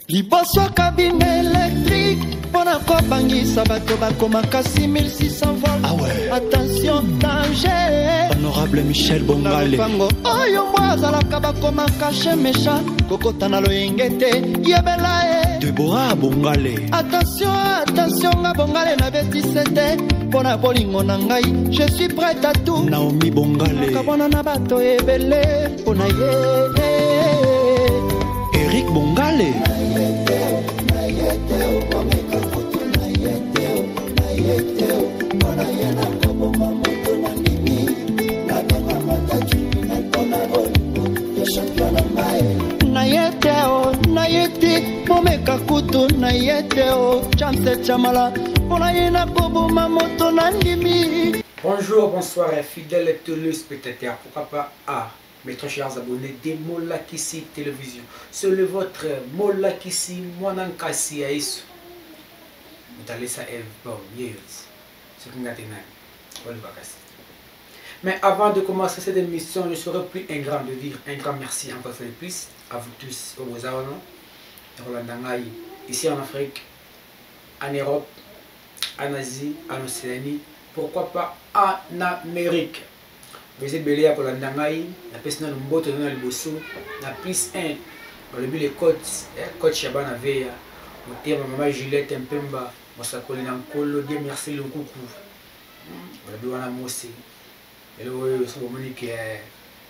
Liboso cabine électrique pour la kobangisa bato bakomaka 6600 volts. Ah ouais. Attention danger. Honorable Michel Bongale. Oyo mwazalaka bakomaka chez méchant kokotana loyengete yebela e. Deborah Bongale. Attention attention nga Bongale na betisete pona bolingo na ngai. Je suis prête à tout. Naomi Bongale. Kabona na bato ebele pona ye. Eric Bongale. Bonjour, bonsoir, fidèles téléspectateurs, pourquoi pas mes très chers abonnés de Molakisi Télévision. C'est le vôtre Molakisi Mwanankasi Aïsou. Mais avant de commencer cette émission, je serais plus ingrat de dire un grand merci encore de plus à vous tous, aux abonnés, ici en Afrique, en Europe, en Asie, en Océanie, pourquoi pas en Amérique. Vous êtes belé à Kolandangaï, la personne de Mboto dans le Bosso, la plus 1, dans le but les côtes, côte Chabana Veya, au terme maman Juliette Mpemba, mon sacolé dans Kolo, Dieu merci le coucou. Le but on a mossé. Et là, c'est pour moi que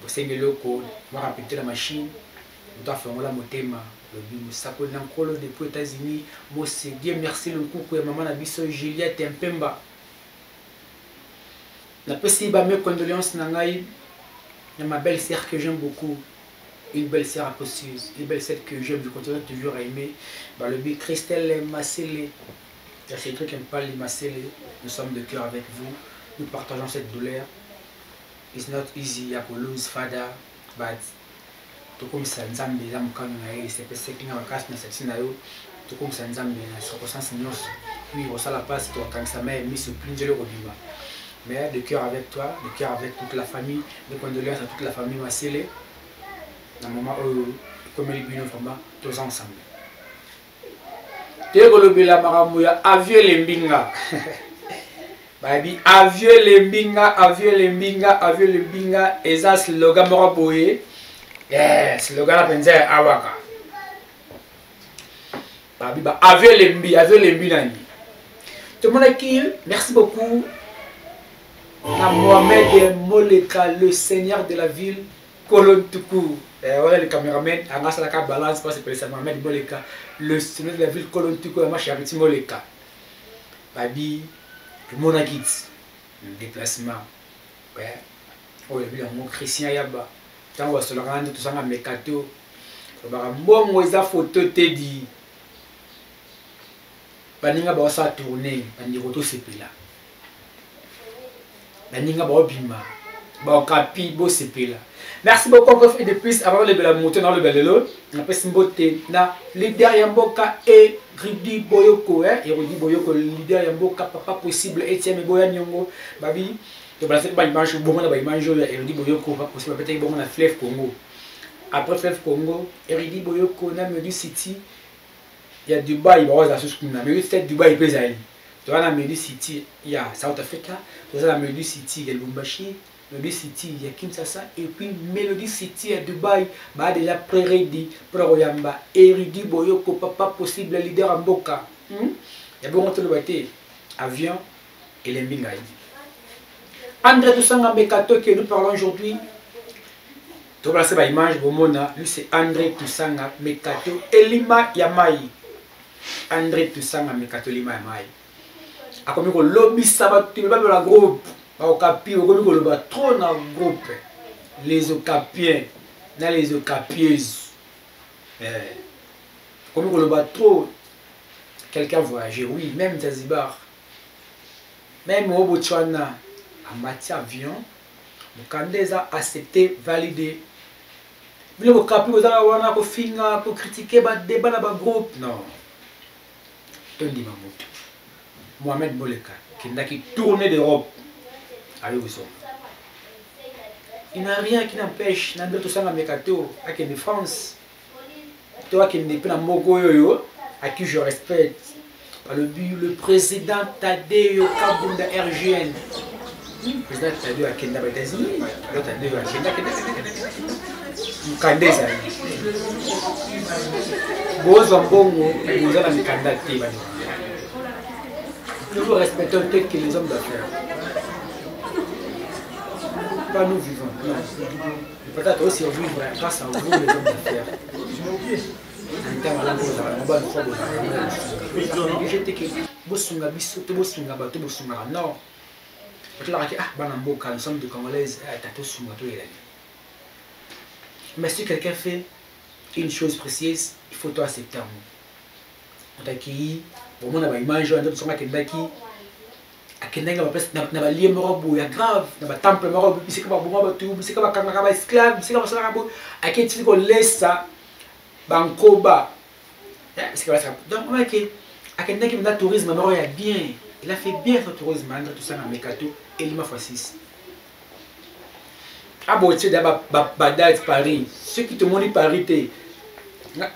vous savez le code, moi répéter la machine, on doit faire la motema. Le but mon sacolé dans Kolo depuis les États-Unis, moi c'est Dieu merci le coucou et maman Nabiso Juliette Mpemba. La petite mes condoléances nangaï, ma belle sœur que j'aime beaucoup, une belle sœur apostieuse, une belle sœur que j'aime, je continue toujours à aimer. Le but Christelle Massélé, c'est truc qui me parle de Massélé, nous sommes de cœur avec vous, nous partageons cette douleur. It's not easy à lose father, but tout comme ça, nous avons des âmes comme nous, c'est parce que nous avons cassé notre scénario, tout comme ça, nous avons des circonstances nous, puis on s'en la passe, tout quand ça m'a mis sur plein de l'eau. Mais de cœur avec toi, de cœur avec toute la famille, de condoléances à toute la famille Massélé. Dans le moment où, comme il est bien, tous ensemble. Tu es la maramouya, avieux les mbinga. Baby, avieux les mbinga, avieux les mbinga, avieux les mbinga. Et ça, slogan maraboye. Yes, slogan la penze awaka. Baby, avieux les mbi, avieux les mbinga. Tout le monde qui, merci beaucoup. Mohamed Moleka, le seigneur de la ville, Kolon Tuku. Voilà le caméraman, Angas la balance, parce que c'est Mohamed Moleka, le seigneur de la ville, Kolon Tuku, et moi je suis Moleka. Babi, le monagit, le déplacement. Ouais. Oh, il y a un mot chrétien yaba. Tant on va se le rendre, tout ça, on a mes cadeaux. Bon, moi, ça photo te dit. Baninga ba sa tourner, bani roto sepela. Merci beaucoup encore et de plus avant le bel monter dans le bel lot. On appelle Simboté na leader Yamboka et Ridi Boyoko et Ridi Boyoko leader Yamboka papa possible Etienne Boya Nyongo babi to placer ba image bon na ba image et Ridi Boyoko pas possible peut-être bon na Fleuve Congo. Après Fleuve Congo et Ridi Boyoko na Medi City il y a Dubaï ba za sous kuna mais c'est Dubaï pezali. Tu vas dans Medi City, il y a South Africa, tu vas dans Medi City, il y a Lubumbashi, Medi City, il y a Kinshasa, et puis Melody City à Dubaï, bah déjà pré-ready, pro-Royamba, Eridi Boyoko, papa possible, leader en Boka. Il y a beaucoup de bâtiments, avion et les Mbingaï. André Toussanga Mekato que nous parlons aujourd'hui, tu vas voir l'image, lui c'est André Toussanga Mekato, Elima Yamai. André Toussanga Mekato, Elima Yamai. Comme le lobby sabat, tu ne pas la groupe. Okapi, comme le trop dans le groupe. Les okapiens, dans les okapieuses. Comme le trop. Quelqu'un voyager, oui, même Zanzibar. Même au Botswana, en matière avion, le candidat a accepté, validé. Mais le okapi, vous avez finir pour critiquer le débat dans le groupe. Non. Tondi Mamoto. Mohamed Moleka, qui n'a qui tourné d'Europe. Allez où sont. Il n'y a rien qui n'empêche Nando Toussanga Mekato à de France. toi qui me dépend Mogoyo, à qui je respecte. Le président Tadeo Kabunda RGN. Le président Tadeo a Kenda aux États-Unis. Le Tadeo a Kenda. Mukande Zali. Bozambongo, nous allons Mukanda Teba. Toujours respectons tel que les hommes d'affaires. Pas nous vivons. Peut-être aussi vivre grâce à vous, les hommes d'affaires. Non. Nous sommes de Congolaises. Mais si quelqu'un fait une chose précise, il faut toi accepter. On t'a accueilli, pour moi, on a une image, on a une akendanga bapesi na balie moko boya grave na batemple moko bisika baboma batu bisika bakangaka ba esclave bisika basalaka bo aketi kolesa bankoba bisika basaka donc on a que akendaki na tourisme moko ya bien, il a fait bien son tourisme entre tout ça na Mekato et Lima x6 abotie da ba date Paris ceux qui te montrent Paris te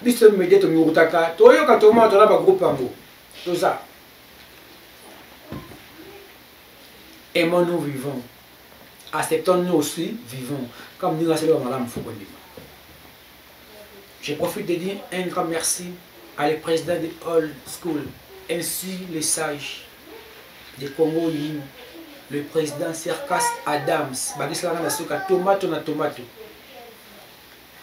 biso média to ngutaka toyoka to ma to na ba groupe yango tout ça. Aimons nous vivons. Acceptons-nous aussi vivons. Comme nous l'avons Madame Foucault. Je profite de dire un grand merci à les présidents de Old School, ainsi les sages de Congo Uni, le président Serkas Adams, tomato na tomato.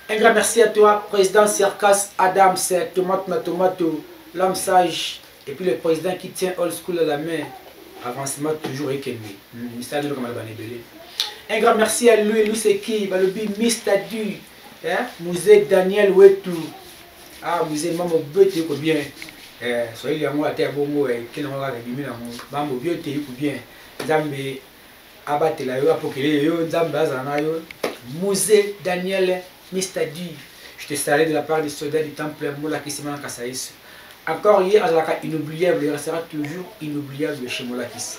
Un grand merci à toi, président Serkas Adams, tomato na tomato, l'homme sage, et puis le président qui tient Old School à la main. Avancement toujours équilibré. Un grand merci à lui c'est qui va le bi Mr. Du, Musée Daniel Wetu. Ah, musée maman bête ko bien. Soyez les amours à terre bongo et qui n'ont pas de bimina maman bête ko bien. Zambe abattre la yo pour que yo zambe azana yo. Musée Daniel Mr. Du. Je te salue de la part des soldats du temple Mola qui se manque à Saïs. Encore hier, inoubliable, il restera toujours inoubliable chez Molakis.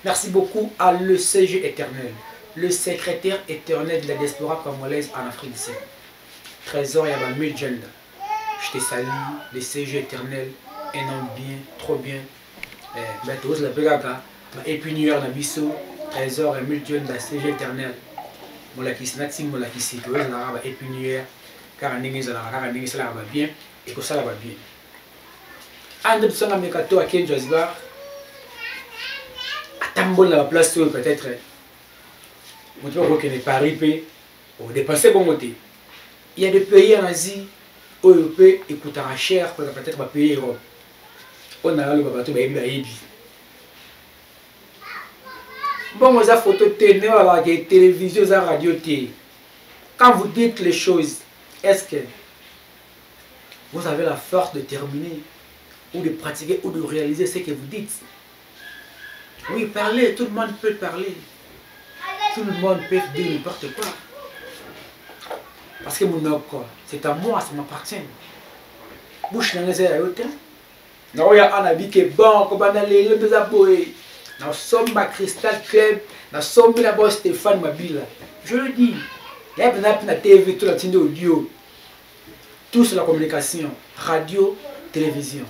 Merci beaucoup à le CG éternel, le secrétaire éternel de la diaspora congolaise en Afrique du Sud. Trésor Yaba Milgenda. Je te salue, le CG éternel, un homme bien, trop bien. Et puis New York Nabiso, Trésor et Milgenda, CG éternel. Molakis nating molakisi to na raba épinière car ndenge za na raba ndenge ça va bien et que ça va bien ande bisanga Mekato à Ken Jazbar atambola la place peut-être on peut voir que les Paris peut au dépenser bon côté il y a des pays en Asie où on peut écouter cher pour peut-être pas payer Europe on a le bateau baby. Bon, vous avez photo télé, la télévision, la radio. Quand vous dites les choses, est-ce que vous avez la force de terminer ou de pratiquer ou de réaliser ce que vous dites? Oui, parler, tout le monde peut parler. Tout le monde peut dire n'importe quoi. Parce que mon nom, c'est à moi, ça m'appartient. Bouche n'a pas été. Non, il y a un habit qui est bon, comme on a les deux abonnés. Nous sommes à Crystal Club, nous sommes là-bas Stéphane Mabila. Je le dis, il y a la TV, tout la audio, tout sur la communication, radio, télévision.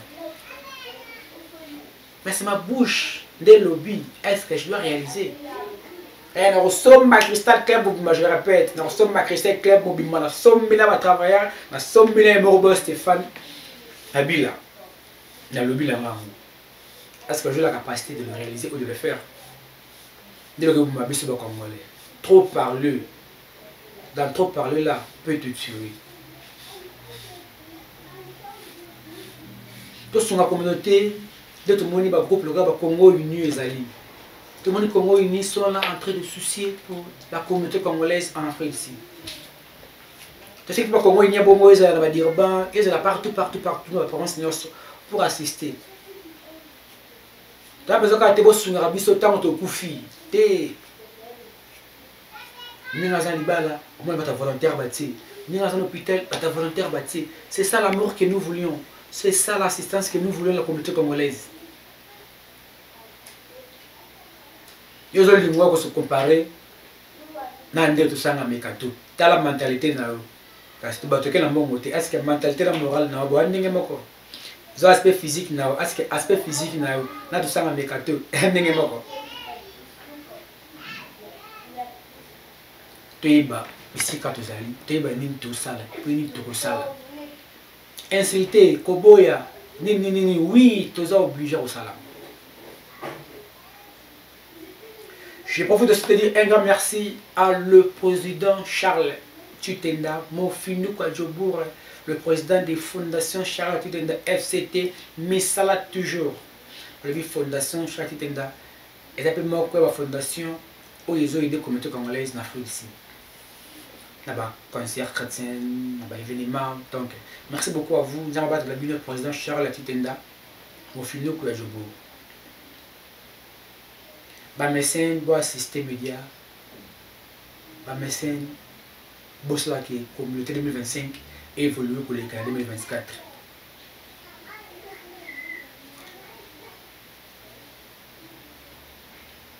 Mais c'est ma bouche des lobbies, est-ce que je dois réaliser? Nous sommes à Crystal Club, je le répète, nous sommes à Crystal Club, nous sommes là à travailler, nous sommes là à Stéphane Mabila. Dans le lobby là-bas. Est-ce que j'ai la capacité de le réaliser ou de le faire? Dès que vous m'avez dit congolais, trop parler, dans trop parler là, peut te tuer. Tout sur la communauté, tout le monde, le groupe, le Congo Uni et Zali. Tout le monde Congo Uni sont là en train de soucier pour la communauté congolaise en Afrique ici. Tu sais que le Congo Uni, ils ont dire, ils sont partout, dans la province pour assister. Tu as besoin de te faire un peu de temps pour te faire. Nous sommes volontaire. Nous sommes hôpital, volontaire. C'est ça l'amour que nous voulions. C'est ça l'assistance que nous voulions la communauté congolaise. Ils ont dit se comparer. Nande tout ça mekato. T'as la mentalité na. Parce que bato quel amour moté. Est-ce que mentalité la morale na bo ndenge moko. Zo aspect physique na. Est-ce que aspect physique na na tout ça mekato ndenge moko. Toyeba ici quand tu zali. Toyeba nini tout ça là. Puis tout ça là. Insulter koboya ni oui, tu es obligé au salam. Je profite de te dire un grand merci à le président Charles Tutenda, Mofinu Kwadjobour, le président des fondations Charles Tutenda FCT, Misala toujours. Le fondation Charles Tutenda, et appelle moi quoi la fondation où ils ont aidé la communauté congolaise en Afrique ici. Là-bas, concert chrétien, là-bas, événement. Donc, merci beaucoup à vous. Nous allons battre le président Charles Tutenda, Mofinu Kwadjobour. Ba médecin doit assister média. Ba médecin bosse là qui communauté 2025 évolue pour les cas 2024.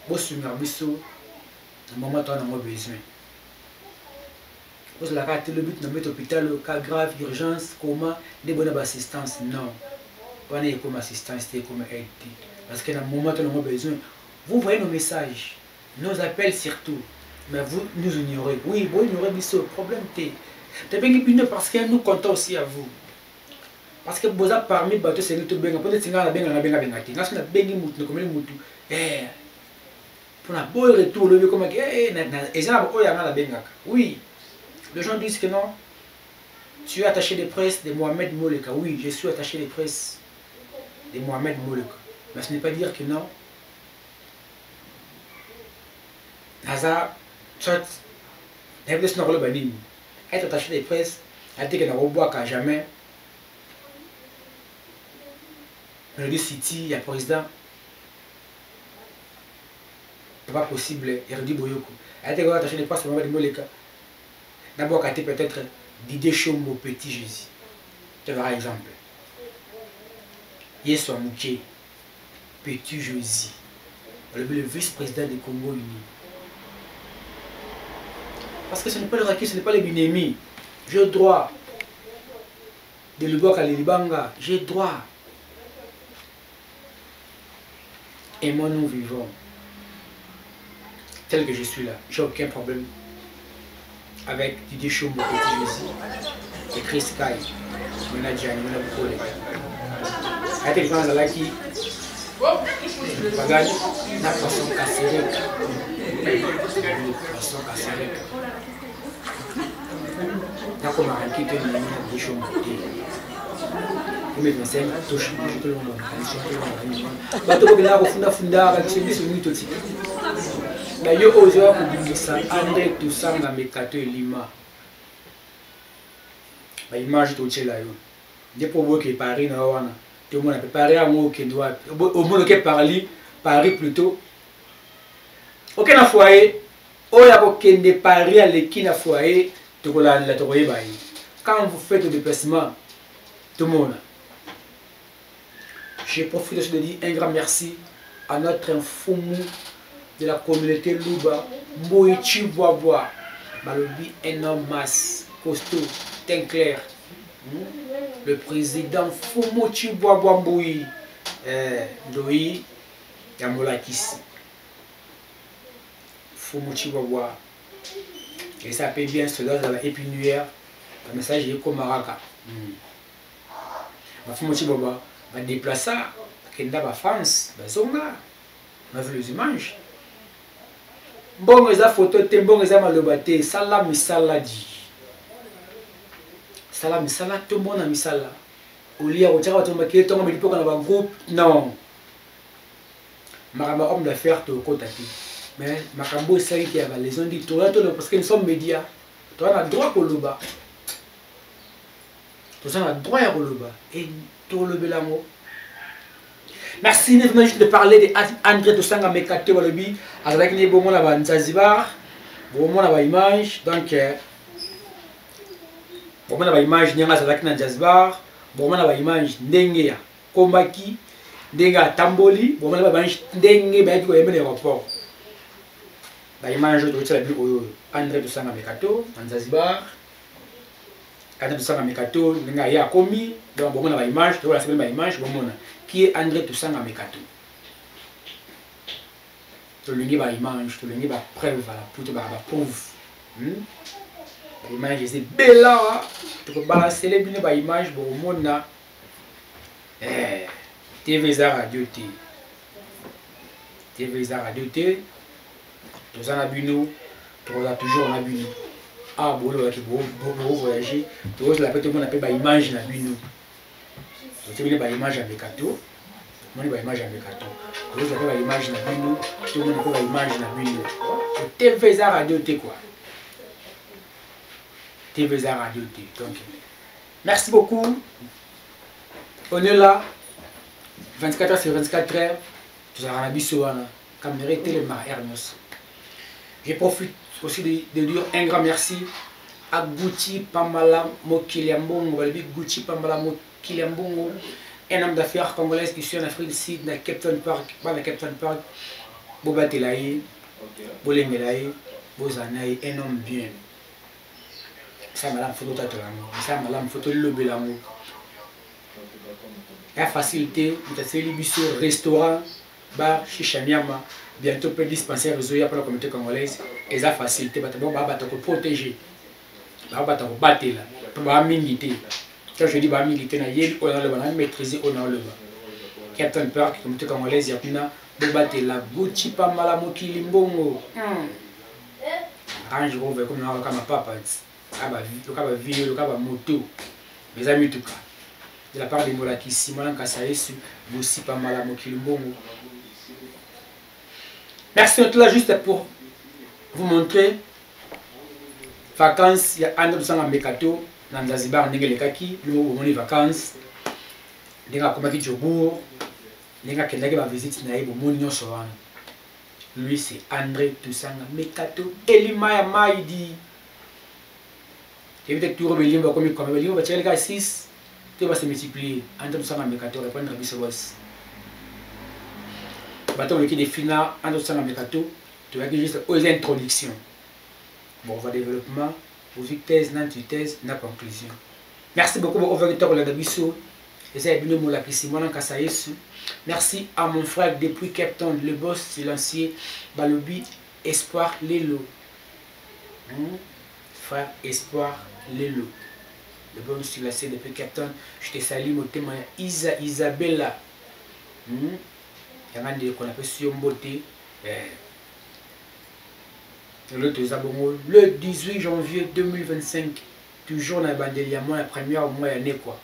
Bosse sur Marbisso, à un moment où on a besoin. Bosse la carte le but de mettre hôpital cas grave, urgence, coma, des bonnes assistance. Non, pas comme assistance, c'est comme aide. Parce qu'à un moment où on a besoin. Vous voyez nos messages, nos appels surtout, mais vous nous ignorez. Oui, vous ignorez, mais c'est le problème. C'est bien parce que nous comptons aussi à vous. Parce que vous avez parmi les bateaux, c'est nous tous bien. Peut-être que vous avez bien. Pour un beau retour, le comme oui, les gens disent que non. Tu es attaché des presses de Mohamed Moleka. Oui, je suis attaché des presses de Mohamed Moleka. Mais ce n'est pas dire que non. Naza, soit, être attaché des presses, a dit que n'a pas qu'à jamais. Le dit City, il y a le président. C'est pas possible, il a dit Boyoko. A dit que attaché des presses, d'abord, qu'à peut-être Didier Chombo, Petit Jésus. Tu vois, par exemple. Yeso Mouké, Petit Jésus. Le vice-président du Congo Uni. Parce que ce n'est pas le Raki, ce n'est pas le Binemi. J'ai le droit de le voir à l'Elibanga. J'ai le droit. Et moi, nous vivons tel que je suis là. J'ai aucun problème avec Didier Chombo, Petit Jésus, et Chris Kai, Mena Djani, Mena Bukole. A été grand là qui bagage n'a pas son cassé. Poisson cassé. N'a pas marqué que nous avons des choses. Nous mettons ça tout chaud tout le monde. Bateau que là au funda avec celui sur nous tout de d'ailleurs aujourd'hui pour dire ça André tout ça na mekato Lima. Ba image tout cela yo. Depuis que Paris na wana. Tout le monde a préparé à moi qui doit au monde qui parler Paris plutôt. Aucun foyer, oya kokende Paris à l'équipe na foyer, tokola la tokoye bayi. Quand vous faites le déplacement, tout le monde. Je profite de dire un grand merci à notre infomu de la communauté Luba, Moïchi Boaboa, Balobi énorme masse, costaud, teint clair. Le président Fumochi Boaboa Mboui, Doi Yamolakis. Fumochi Boaboa. Et ça paye bien cela dans la épinière. Le message est comme Maraka. Fumochi Boaboa va déplacer à France, à Zonga. On a vu les images. Bon, les photos, bon, les malobate, salam, saladi. Salam, salam, tout le monde a mis ça là. Au lieu de dire que tu as un groupe, non. Marama homme d'affaires, tu as côté. Mais Makambo, c'est qui a les gens dit, parce que nous sommes médias. Tu as le droit pour le bas. Tu as le droit pour le bas. Et tu as le belamo. Merci de parler d'André Tosanga Mekate Walobi. Avec les bons mots à Zanzibar, bons mots à image. Donc, bon mots à image, n'y a pas de Zanzibar, bon mots à image, Nengia, Kombaki, Nenga Tamboli, bon mots à image, Nenga, ben tu connais l'aéroport. baimage tokotela bino oyo André Tusanga Mekato na Zanzibar. André Tusanga Mekato ndenge aye akomi donc bomona baimage tokola sebe baimage bomona qui est André Tusanga Mekato. Tolingi baimage tolingi bapreuve voilà pour ba preuve. Baimage c'est bella tokobalancer bino baimage bomona TV za radio T. TV za radio T. Nous en abunons, nous avons toujours en abunons. Ah, bon, là, qui vont voyager, tout le monde appelle image en abunons. Vous avez une image en Mekato, moi, une image en Mekato. Vous avez une image en abunons, tout le monde appelle image en abunons. TV za radio T, quoi. TV za radio T. Donc, merci beaucoup. On est là, 24 heures sur 24 heures. Nous avons un abisso, caméra télé Hernos. Je profite aussi de dire un grand merci à Gucci Pambala Mokiliambongo, Gucci Pambala Mokiliambongo, un homme d'affaires congolais qui est en Afrique du Sud, dans Captain Park, pas dans Captain Park, Bobatelaï, Bolengelaï, Bozanaï, un homme bien. Ça m'a photo tatouamo, ça m'a photo lobelamo. La facilité, vous avez le restaurant, bar, chichamiama. Bientôt, peut dispenser réseau pour la communauté congolaise et ça facilité, bon, bah, protéger, bah, battre là, bah, militer. Quand je dis bah, militer, on a maîtriser, on a le bas. Captain Park, communauté congolaise, il y a plein de battre là, Gucci Pambala Mokilimbongo. Range Rover, comme on a le papa, le vie, le moto, mes amis, tout cas. De la part de Molaki, Simon Kassaïs, Gucci Pambala Mokilimbongo. Merci d'être là juste pour vous montrer vacances. Il y a un autre en Mekato, dans Zanzibar, Negelekaki, nous avons vacances. Nous avons commencé Djobour, nous avons fait une visite à Ibomonion Soran. Lui, c'est André Tusanga Mekato. Elimaya Maïdi. Et peut-être que tu reviens comme il va tirer les gars 6, tu vas se multiplier. André Tusanga Mekato, répondre à Bissobos. Bâton le qui définit en d'autres Mekato, tu vas juste aux introductions. Bon, on va développement, aux thèses, l'antithèse, la conclusion. Merci beaucoup au directeur de Bisso. Merci à mon frère depuis Cape Town, le boss silencieux, Balobi, Espoir Lelo. Frère Espoir Lelo. Le boss silencieux depuis Cape Town. Je te salue, mon témoin Isabella. Il y a des qu'on appelle sur beauté. Le 18 janvier 2025, toujours dans la bandeliamo, la première mois année quoi.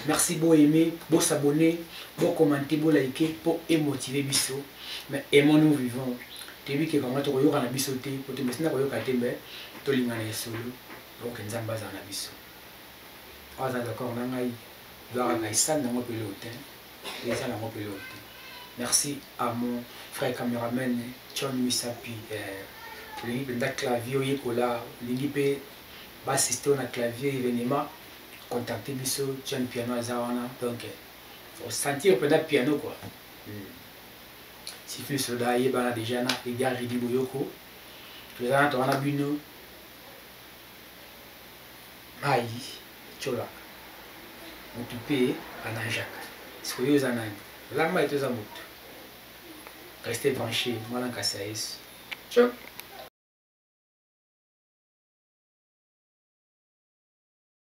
Merci pour aimer, pour s'abonner, pour commenter, pour liker, pour émotiver Bisso. Mais aimons-nous vivons. Tu vois que quand tu regardes la Bisso, pour te mettre dans le catémbe, tu l'as mis solo, donc tu n'as pas dans la Bisso. Ah d'accord, on a eu la salle dans mon pilote. Merci à mon frère caméraman John Misapi. L'équipe de clavier, l'équipe va assister à clavier événement. Contacter Bisso, John Piano Azawana. Donc, il faut sentir le piano quoi. Si tu es soldat, il y a déjà les gars Ridi Boyoko. Tu es en train de Bino. Maï, Chola. On te paye à Nanjak. Soyez en Aïe. Là, je suis restez branchés. Moi, je suis